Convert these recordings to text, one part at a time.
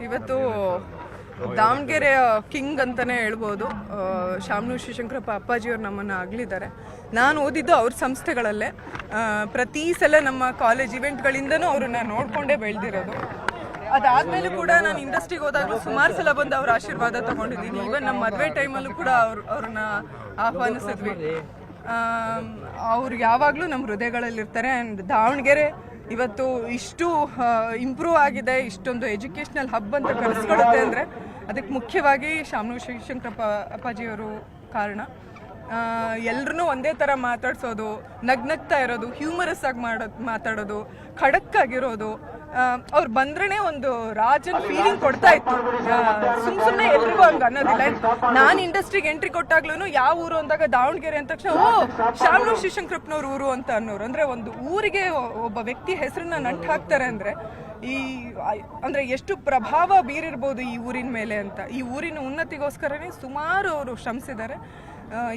ಇವತ್ತು ದಾವಣಗೆರೆಯ ಕಿಂಗ್ ಅಂತಾನೆ ಹೇಳ್ಬೋದು. ಶಾಮನೂರು ಶಿವಶಂಕರಪ್ಪ ಅಪ್ಪಾಜಿಯವರು ನಮ್ಮನ್ನು ಅಗಲಿದ್ದಾರೆ. ನಾನು ಓದಿದ್ದು ಅವ್ರ ಸಂಸ್ಥೆಗಳಲ್ಲೇ. ಪ್ರತಿ ಸಲ ನಮ್ಮ ಕಾಲೇಜ್ ಇವೆಂಟ್ಗಳಿಂದನೂ ಅವ್ರನ್ನ ನೋಡ್ಕೊಂಡೇ ಬೆಳೆದಿರೋದು. ಅದಾದ್ಮೇಲೆ ಕೂಡ ನಾನು ಇಂಡಸ್ಟ್ರಿಗೆ ಹೋದಾಗಲೂ ಸುಮಾರು ಸಲ ಬಂದು ಅವ್ರ ಆಶೀರ್ವಾದ ತಗೊಂಡಿದ್ದೀನಿ. ಇವನ್ ನಮ್ಮ ಮದುವೆ ಟೈಮಲ್ಲೂ ಕೂಡ ಅವ್ರನ್ನ ಆಹ್ವಾನಿಸಿದ್ವಿ. ಅವ್ರು ಯಾವಾಗಲೂ ನಮ್ಮ ಹೃದಯಗಳಲ್ಲಿರ್ತಾರೆ. ಆ್ಯಂಡ್ ದಾವಣಗೆರೆ ಇವತ್ತು ಇಷ್ಟು ಇಂಪ್ರೂವ್ ಆಗಿದೆ, ಇಷ್ಟೊಂದು ಎಜುಕೇಷ್ನಲ್ ಹಬ್ ಅಂತ ಕರೆಸ್ಕೊಳ್ಳುತ್ತೆ ಅಂದರೆ ಅದಕ್ಕೆ ಮುಖ್ಯವಾಗಿ ಶಾಮನೂರು ಶಿವಶಂಕರಪ್ಪ ಅಪ್ಪಾಜಿಯವರು ಕಾರಣ. ಎಲ್ಲರೂ ಒಂದೇ ಥರ ಮಾತಾಡ್ಸೋದು, ನಗ್ನಗ್ತಾ ಇರೋದು, ಹ್ಯೂಮರಸ್ ಆಗಿ ಮಾತಾಡೋದು, ಖಡಕ್ ಆಗಿರೋದು. ಅವ್ರು ಬಂದ್ರೇ ಒಂದು ರಾಜನ್ ಫೀಲಿಂಗ್ ಕೊಡ್ತಾ ಇತ್ತು. ಸುಮ್ಮನೆ ಎಲ್ರಿಗೂ ಹಂಗೆ ಅನ್ನೋದಿಲ್ಲ. ನಾನು ಇಂಡಸ್ಟ್ರಿಗೆ ಎಂಟ್ರಿ ಕೊಟ್ಟಾಗ್ಲೂ ಯಾವ ಊರು ಅಂದಾಗ ದಾವಣಗೆರೆ ಅಂದ ತಕ್ಷಣ ಶಾಮನೂರು ಶಿವಶಂಕರಪ್ಪನವ್ರ ಊರು ಅಂತ ಅನ್ನೋರು. ಅಂದರೆ ಒಂದು ಊರಿಗೆ ಒಬ್ಬ ವ್ಯಕ್ತಿ ಹೆಸರನ್ನ ನಂಟು ಹಾಕ್ತಾರೆ ಅಂದರೆ ಅಂದರೆ ಎಷ್ಟು ಪ್ರಭಾವ ಬೀರಿರ್ಬೋದು ಈ ಊರಿನ ಮೇಲೆ ಅಂತ. ಈ ಊರಿನ ಉನ್ನತಿಗೋಸ್ಕರನೇ ಸುಮಾರು ಅವರು ಶ್ರಮಿಸಿದ್ದಾರೆ.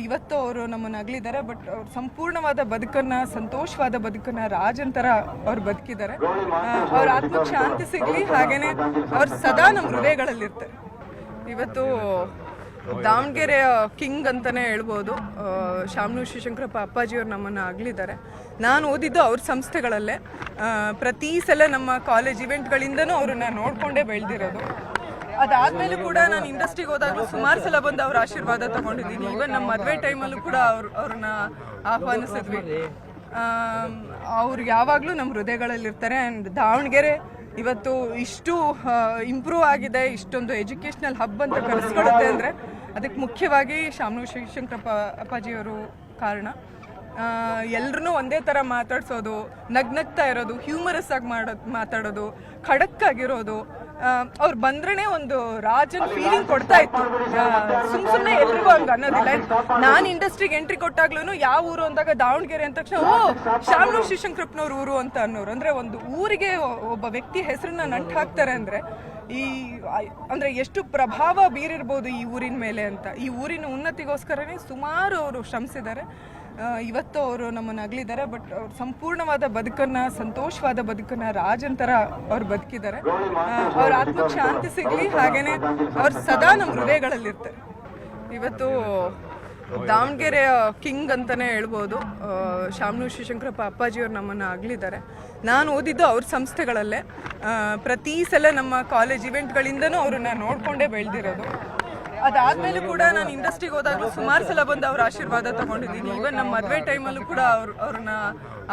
ಇವತ್ತು ಅವರು ನಮ್ಮನ್ನು ಅಗಲಿದ್ದಾರೆ. ಬಟ್ ಅವ್ರು ಸಂಪೂರ್ಣವಾದ ಬದುಕನ್ನು, ಸಂತೋಷವಾದ ಬದುಕನ್ನು ರಾಜಂತರ ಅವ್ರು ಬದುಕಿದ್ದಾರೆ. ಅವ್ರ ಆತ್ಮಕ್ಕೆ ಶಾಂತಿ ಸಿಗಲಿ. ಹಾಗೇನೆ ಅವ್ರು ಸದಾ ನಮ್ಮ ಹೃದಯಗಳಲ್ಲಿರ್ತಾರೆ. ಇವತ್ತು ದಾವಣಗೆರೆಯ ಕಿಂಗ್ ಅಂತಾನೆ ಹೇಳ್ಬೋದು. ಶಾಮನೂರು ಶಿವಶಂಕರಪ್ಪ ಅಪ್ಪಾಜಿಯವರು ನಮ್ಮನ್ನು ಅಗಲಿದ್ದಾರೆ. ನಾನು ಓದಿದ್ದು ಅವ್ರ ಸಂಸ್ಥೆಗಳಲ್ಲೇ. ಪ್ರತಿ ಸಲ ನಮ್ಮ ಕಾಲೇಜ್ ಇವೆಂಟ್ಗಳಿಂದನೂ ಅವ್ರನ್ನ ನೋಡ್ಕೊಂಡೇ ಬೆಳೆದಿರೋದು. ಅದಾದ್ಮೇಲೆ ಕೂಡ ನಾನು ಇಂಡಸ್ಟ್ರಿಗೆ ಹೋದಾಗಲೂ ಸುಮಾರು ಸಲ ಬಂದು ಅವ್ರ ಆಶೀರ್ವಾದ ತಗೊಂಡಿದ್ದೀನಿ. ಇವನ್ ನಮ್ಮ ಮದುವೆ ಟೈಮಲ್ಲೂ ಕೂಡ ಅವ್ರನ್ನ ಆಹ್ವಾನಿಸಿದ್ವಿ. ಅವ್ರು ಯಾವಾಗಲೂ ನಮ್ಮ ಹೃದಯಗಳಲ್ಲಿರ್ತಾರೆ. ಆ್ಯಂಡ್ ದಾವಣಗೆರೆ ಇವತ್ತು ಇಷ್ಟು ಇಂಪ್ರೂವ್ ಆಗಿದೆ, ಇಷ್ಟೊಂದು ಎಜುಕೇಷ್ನಲ್ ಹಬ್ ಅಂತ ಕರೆಸ್ಕೊಳ್ಳುತ್ತೆ ಅಂದರೆ ಅದಕ್ಕೆ ಮುಖ್ಯವಾಗಿ ಶಾಮನೂರು ಶಿವಶಂಕರಪ್ಪ ಅಪ್ಪಾಜಿಯವರು ಕಾರಣ. ಎಲ್ಲರೂ ಒಂದೇ ಥರ ಮಾತಾಡ್ಸೋದು, ನಗ್ನಗ್ತಾ ಇರೋದು, ಹ್ಯೂಮರಸ್ ಆಗಿ ಮಾತಾಡೋದು, ಖಡಕ್ ಆಗಿರೋದು. ಅವ್ರು ಬಂದ್ರೇ ಒಂದು ರಾಜನ್ ಫೀಲಿಂಗ್ ಕೊಡ್ತಾ ಇತ್ತು. ಸುಮ್ಮನೆ ಎಲ್ರಿಗೂ ಹಂಗೆ ಅನ್ನೋದಿಲ್ಲ. ನಾನು ಇಂಡಸ್ಟ್ರಿಗೆ ಎಂಟ್ರಿ ಕೊಟ್ಟಾಗ್ಲೂ ಯಾವ ಊರು ಅಂದಾಗ ದಾವಣಗೆರೆ ಅಂದ ತಕ್ಷಣ ಶಾಮನೂರು ಶಿವಶಂಕರಪ್ಪನವ್ರ ಊರು ಅಂತ ಅನ್ನೋರು. ಅಂದರೆ ಒಂದು ಊರಿಗೆ ಒಬ್ಬ ವ್ಯಕ್ತಿ ಹೆಸರನ್ನ ನಂಟು ಹಾಕ್ತಾರೆ ಅಂದರೆ ಅಂದರೆ ಎಷ್ಟು ಪ್ರಭಾವ ಬೀರಿರ್ಬೋದು ಈ ಊರಿನ ಮೇಲೆ ಅಂತ. ಈ ಊರಿನ ಉನ್ನತಿಗೋಸ್ಕರನೇ ಸುಮಾರು ಅವರು ಶ್ರಮಿಸಿದ್ದಾರೆ. ಇವತ್ತು ಅವರು ನಮ್ಮನ್ನು ಅಗಲಿದ್ದಾರೆ. ಬಟ್ ಅವ್ರು ಸಂಪೂರ್ಣವಾದ ಬದುಕನ್ನು, ಸಂತೋಷವಾದ ಬದುಕನ್ನು ರಾಜಂತರ ಅವ್ರು ಬದುಕಿದ್ದಾರೆ. ಅವ್ರ ಆತ್ಮಕ್ಕೆ ಶಾಂತಿ ಸಿಗಲಿ. ಹಾಗೇನೆ ಅವ್ರು ಸದಾ ನಮ್ಮ ಹೃದಯಗಳಲ್ಲಿರ್ತಾರೆ. ಇವತ್ತು ದಾವಣಗೆರೆಯ ಕಿಂಗ್ ಅಂತಾನೆ ಹೇಳ್ಬೋದು. ಶಾಮನೂರು ಶಿವಶಂಕರಪ್ಪ ಅಪ್ಪಾಜಿಯವರು ನಮ್ಮನ್ನು ಅಗಲಿದ್ದಾರೆ. ನಾನು ಓದಿದ್ದು ಅವ್ರ ಸಂಸ್ಥೆಗಳಲ್ಲೇ. ಪ್ರತಿ ಸಲ ನಮ್ಮ ಕಾಲೇಜ್ ಇವೆಂಟ್ಗಳಿಂದನೂ ಅವ್ರನ್ನ ನೋಡ್ಕೊಂಡೇ ಬೆಳೆದಿರೋದು. ಅದಾದ್ಮೇಲೆ ಕೂಡ ನಾನು ಇಂಡಸ್ಟ್ರಿಗೆ ಹೋದಾಗಲೂ ಸುಮಾರು ಸಲ ಬಂದು ಅವ್ರ ಆಶೀರ್ವಾದ ತಗೊಂಡಿದ್ದೀನಿ. ಇವನ್ ನಮ್ಮ ಮದುವೆ ಟೈಮಲ್ಲೂ ಕೂಡ ಅವ್ರನ್ನ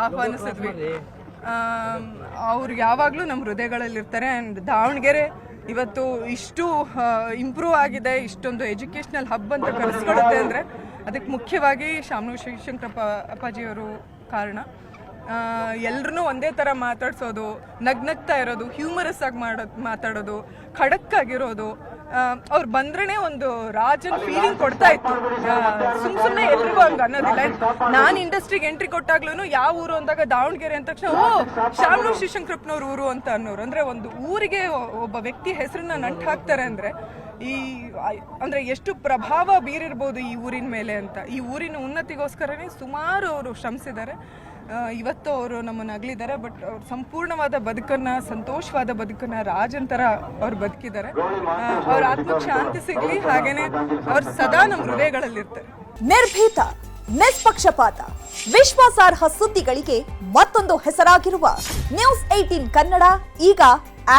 ಆಹ್ವಾನಿಸಿದ್ವಿ. ಅವ್ರು ಯಾವಾಗಲೂ ನಮ್ಮ ಹೃದಯಗಳಲ್ಲಿರ್ತಾರೆ. ಆ್ಯಂಡ್ ದಾವಣಗೆರೆ ಇವತ್ತು ಇಷ್ಟು ಇಂಪ್ರೂವ್ ಆಗಿದೆ, ಇಷ್ಟೊಂದು ಎಜುಕೇಷ್ನಲ್ ಹಬ್ ಅಂತ ಕರೆಸ್ಕೊಳ್ಳುತ್ತೆ ಅಂದರೆ ಅದಕ್ಕೆ ಮುಖ್ಯವಾಗಿ ಶಾಮನೂರು ಶಿವಶಂಕರಪ್ಪ ಅಪ್ಪಾಜಿಯವರು ಕಾರಣ. ಎಲ್ಲರೂ ಒಂದೇ ಥರ ಮಾತಾಡ್ಸೋದು, ನಗ್ನಗ್ತಾ ಇರೋದು, ಹ್ಯೂಮರಸ್ ಆಗಿ ಮಾತಾಡೋದು, ಖಡಕ್ ಆಗಿರೋದು. ಅವ್ರು ಬಂದ್ರೇ ಒಂದು ರಾಜನ್ ಫೀಲಿಂಗ್ ಕೊಡ್ತಾ ಇತ್ತು. ಸುಮ್ಮನೆ ಎಲ್ರಿಗೂ ಹಂಗೆ ಅನ್ನೋದಿಲ್ಲ. ನಾನು ಇಂಡಸ್ಟ್ರಿಗೆ ಎಂಟ್ರಿ ಕೊಟ್ಟಾಗ್ಲೂ ಯಾವ ಊರು ಅಂದಾಗ ದಾವಣಗೆರೆ ಅಂದ ತಕ್ಷಣ ಶಾಮನೂರು ಶಿವಶಂಕರಪ್ಪನವ್ರ ಊರು ಅಂತ ಅನ್ನೋರು. ಅಂದರೆ ಒಂದು ಊರಿಗೆ ಒಬ್ಬ ವ್ಯಕ್ತಿ ಹೆಸರನ್ನ ನಂಟು ಹಾಕ್ತಾರೆ ಅಂದರೆ ಅಂದರೆ ಎಷ್ಟು ಪ್ರಭಾವ ಬೀರಿರ್ಬೋದು ಈ ಊರಿನ ಮೇಲೆ ಅಂತ. ಈ ಊರಿನ ಉನ್ನತಿಗೋಸ್ಕರನೇ ಸುಮಾರು ಅವರು ಶ್ರಮಿಸಿದ್ದಾರೆ. ಇವತ್ತು ಅವರು ನಮ್ಮನ್ನು ಅಗಲಿದ್ದಾರೆ. ಬಟ್ ಅವ್ರು ಸಂಪೂರ್ಣವಾದ ಬದುಕನ್ನು, ಸಂತೋಷವಾದ ಬದುಕನ್ನು ರಾಜಂತರ ಅವ್ರು ಬದುಕಿದ್ದಾರೆ. ಅವ್ರ ಆತ್ಮಕ್ಕೆ ಶಾಂತಿ ಸಿಗಲಿ. ಹಾಗೇನೆ ಅವ್ರು ಸದಾ ನಮ್ಮ ಹೃದಯಗಳಲ್ಲಿರ್ತಾರೆ. ನಿರ್ಭೀತ, ನಿಷ್ಪಕ್ಷಪಾತ, ವಿಶ್ವಾಸಾರ್ಹ ಸುದ್ದಿಗಳಿಗೆ ಮತ್ತೊಂದು ಹೆಸರಾಗಿರುವ ನ್ಯೂಸ್ 18 ಕನ್ನಡ ಈಗ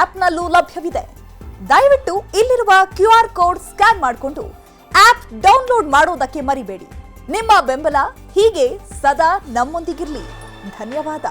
ಆಪ್ನಲ್ಲೂ ಲಭ್ಯವಿದೆ. ದಯವಿಟ್ಟು ಇಲ್ಲಿರುವ QR ಕೋಡ್ ಸ್ಕ್ಯಾನ್ ಮಾಡಿಕೊಂಡು ಆಪ್ ಡೌನ್ಲೋಡ್ ಮಾಡೋದಕ್ಕೆ ಮರಿಬೇಡಿ. ನಿಮ್ಮ ಬೆಂಬಲ ಹೀಗೆ ಸದಾ ನಮ್ಮೊಂದಿಗಿರಲಿ. ಧನ್ಯವಾದ.